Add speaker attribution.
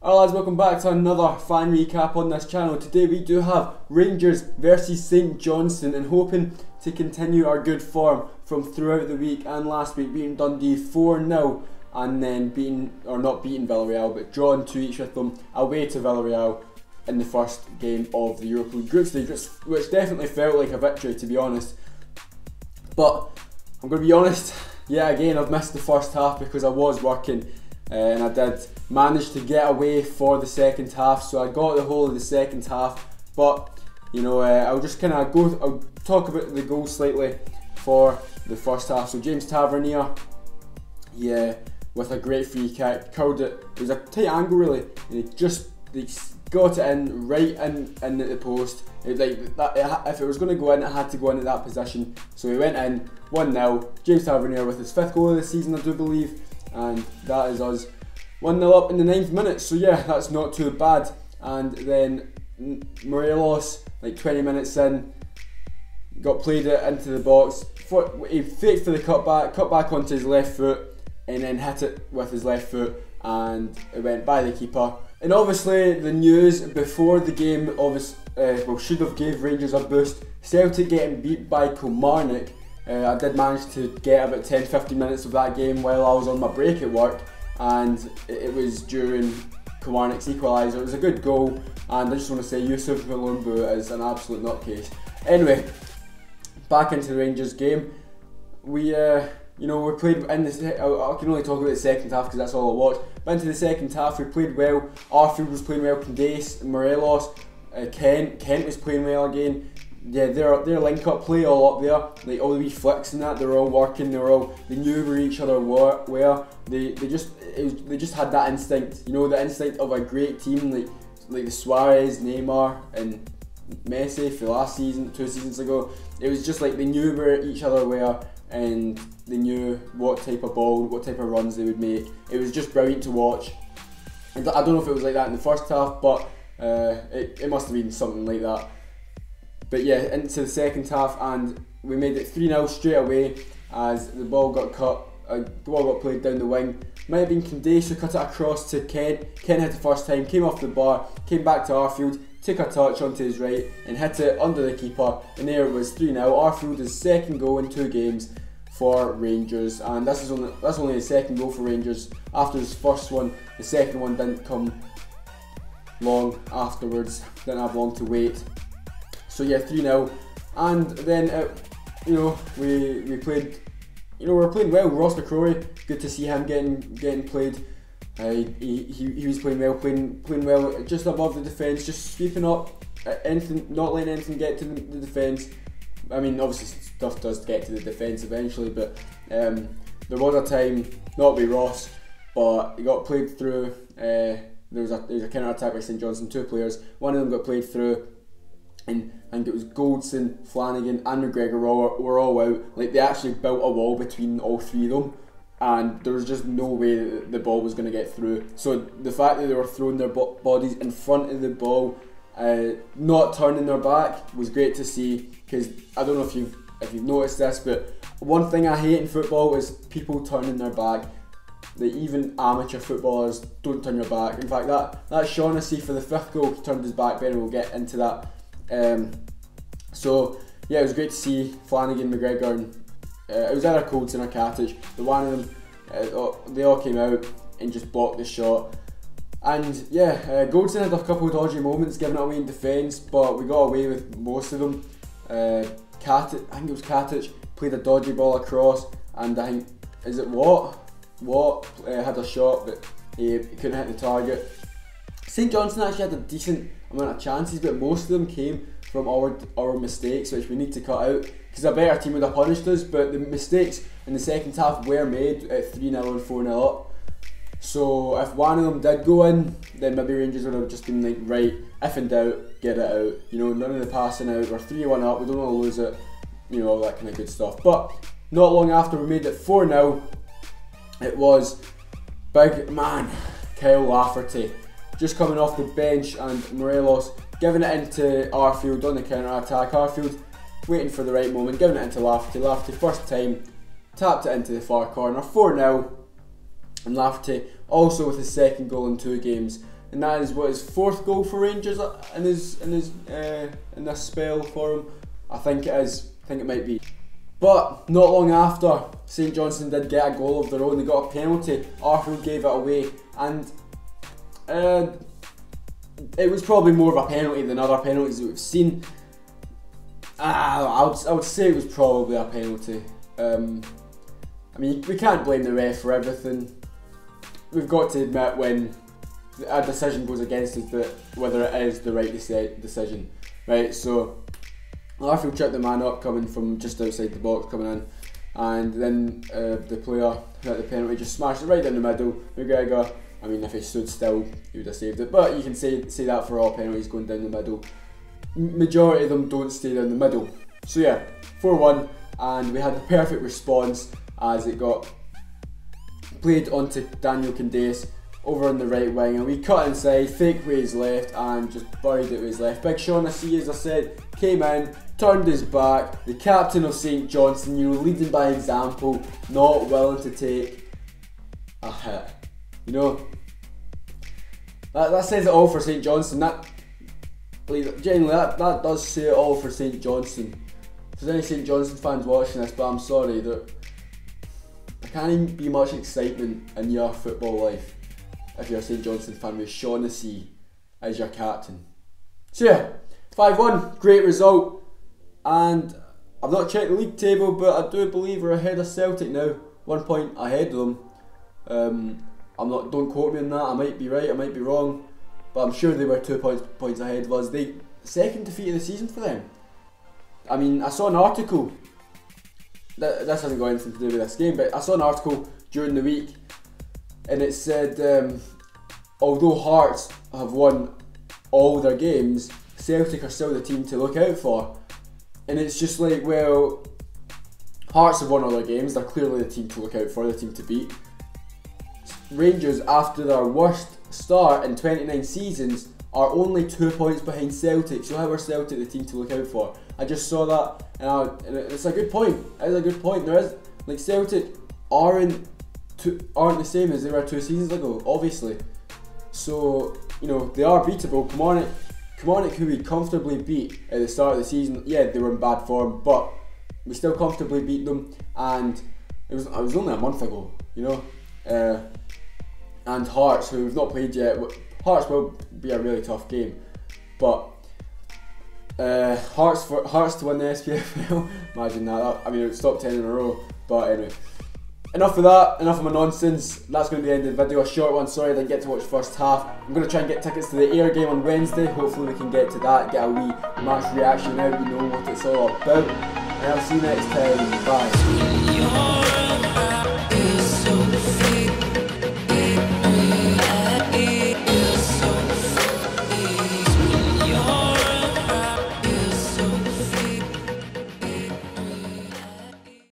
Speaker 1: Alright lads, welcome back to another fan recap on this channel. Today we do have Rangers versus St Johnstone, and hoping to continue our good form from throughout the week and last week, beating Dundee 4-0 and then not beating Villarreal but drawing 2-2 with them away to Villarreal in the first game of the Europa League group stage, which definitely felt like a victory, to be honest. But I'm going to be honest, yeah, again I've missed the first half because I was working, and I did manage to get away for the second half, so I got the whole of the second half. But you know, I'll just kind of I'll talk about the goals slightly for the first half. So James Tavernier, yeah, with a great free kick, curled it. It was a tight angle really, and he got it in right in at the post. If it was going to go in, it had to go in at that position. So he went in 1-0. James Tavernier with his 5th goal of the season, I do believe, and that is us 1-0 up in the 9th minute. So yeah, that's not too bad. And then Morelos, like 20 minutes in, got played it into the box. He faked for the cut back onto his left foot, and then hit it with his left foot, and it went by the keeper. And obviously the news before the game should have gave Rangers a boost. Celtic getting beat by Kilmarnock. I did manage to get about 10-15 minutes of that game while I was on my break at work, and it was during Kilmarnock's equaliser. It was a good goal, and I just want to say Yusuf Malumbu is an absolute nutcase. Anyway, back into the Rangers game. We played in the. I can only talk about the second half because that's all I watched. But into the second half, we played well. Arfield was playing well. Candace, Morelos, Kent was playing well again. Yeah, their link-up play all up there, like all the wee flicks and that, they were all working. They knew where each other were. They just had that instinct, you know, the instinct of a great team, like the Suarez, Neymar, and Messi for last season, 2 seasons ago. It was just like they knew where each other were, and they knew what type of ball, what type of runs they would make. It was just brilliant to watch. And I don't know if it was like that in the first half, but it must have been something like that. But yeah, into the second half, and we made it 3-0 straight away as the ball got played down the wing. Might have been Candace who cut it across to Kent. Kent hit the first time, came off the bar, came back to Arfield, took a touch onto his right and hit it under the keeper, and there it was 3-0. Arfield's 2nd goal in 2 games for Rangers, and that's only his 2nd goal for Rangers. After his first one, the second one didn't come long afterwards, didn't have long to wait. So yeah, 3-0, and then we played. We were playing well. Ross McCrory, good to see him getting played. He was playing well, just above the defence, just sweeping up, not letting anything get to the defence. I mean, obviously stuff does get to the defence eventually, but there was a time, not with Ross, but he got played through. There was a counter attack by St Johnstone, 2 players. One of them got played through, and I think it was Goldson, Flanagan and McGregor were all out. Like, they actually built a wall between all 3 of them, and there was just no way that the ball was going to get through. So the fact that they were throwing their bodies in front of the ball, not turning their back, was great to see. Because I don't know if you've noticed this, but one thing I hate in football is people turning their back. Like, even amateur footballers don't turn your back. In fact, that Shaughnessy for the 5th goal, he turned his back. Ben will get into that. So yeah, it was great to see Flanagan, McGregor, and it was either Coulson or Katic, but one of them, they all came out and just blocked the shot. And yeah, Goldson had a couple of dodgy moments giving it away in defence, but we got away with most of them. I think it was Katic, played a dodgy ball across, and I think, is it Watt had a shot, but he couldn't hit the target. St Johnstone actually had a decent amount of chances, but most of them came from our mistakes, which we need to cut out, because a better team would have punished us. But the mistakes in the second half were made at 3-0 and 4-0 up. So if one of them did go in, then maybe Rangers would have just been like, right, if in doubt, get it out. You know, none of the passing out. We're 3-1 up. We don't want to lose it. You know, all that kind of good stuff. But not long after we made it 4-0, it was big man Kyle Lafferty just coming off the bench, and Morelos giving it into Arfield on the counter attack. Arfield waiting for the right moment, giving it into Lafferty. Lafferty first time tapped it into the far corner. 4-0, and Lafferty also with his 2nd goal in 2 games and that is what his 4th goal for Rangers in this spell for him. I think it is. I think it might be. But not long after, St Johnstone did get a goal of their own. They got a penalty. Arfield gave it away, and it was probably more of a penalty than other penalties that we've seen. I would say it was probably a penalty. I mean, we can't blame the ref for everything. We've got to admit when a decision goes against us that whether it is the right decision, right? So Arfield tripped the man up coming from just outside the box coming in, and then the player who had the penalty just smashed it right down the middle. McGregor, I mean, if he stood still, he would have saved it. But you can say that for all penalties going down the middle. Majority of them don't stay down the middle. So yeah, 4-1, and we had the perfect response as it got played onto Daniel Candeias over on the right wing, and we cut inside, fake with his left, and just buried it with his left. Big Shaughnessy, as I said, came in, turned his back, the captain of St Johnstone, you know, leading by example, not willing to take a hit. You know, that says it all for St Johnstone. Genuinely, that does say it all for St Johnstone. If there's any St Johnstone fans watching this, but I'm sorry, there can't even be much excitement in your football life if you're a St Johnstone fan with Shaughnessy as your captain. So yeah, 5-1, great result, and I've not checked the league table, but I do believe we're ahead of Celtic now, 1 point ahead of them. Don't quote me on that, I might be right, I might be wrong, but I'm sure they were 2 points ahead of us. The second defeat of the season for them. I mean, I saw an article, this hasn't got anything to do with this game, but I saw an article during the week, and it said although Hearts have won all their games, Celtic are still the team to look out for. And it's just like, well, Hearts have won all their games, they're clearly the team to look out for, the team to beat. Rangers, after their worst start in 29 seasons, are only 2 points behind Celtic, so how are Celtic the team to look out for? I just saw that, and it's a good point. It is a good point. There is, like, Celtic aren't the same as they were 2 seasons ago, obviously. So, you know, they are beatable. Kilmarnock, who we comfortably beat at the start of the season, yeah, they were in bad form, but we still comfortably beat them, and it was only a month ago, you know. And Hearts, who we've not played yet, Hearts will be a really tough game, but Hearts to win the SPFL, imagine that. I mean, it would stop 10 in a row, but anyway. Enough of that, enough of my nonsense. That's going to be the end of the video, a short one, sorry I didn't get to watch the first half. I'm going to try and get tickets to the Ayr game on Wednesday, hopefully we can get to that, get a wee match reaction out, you know what it's all about. And I'll see you next time, bye.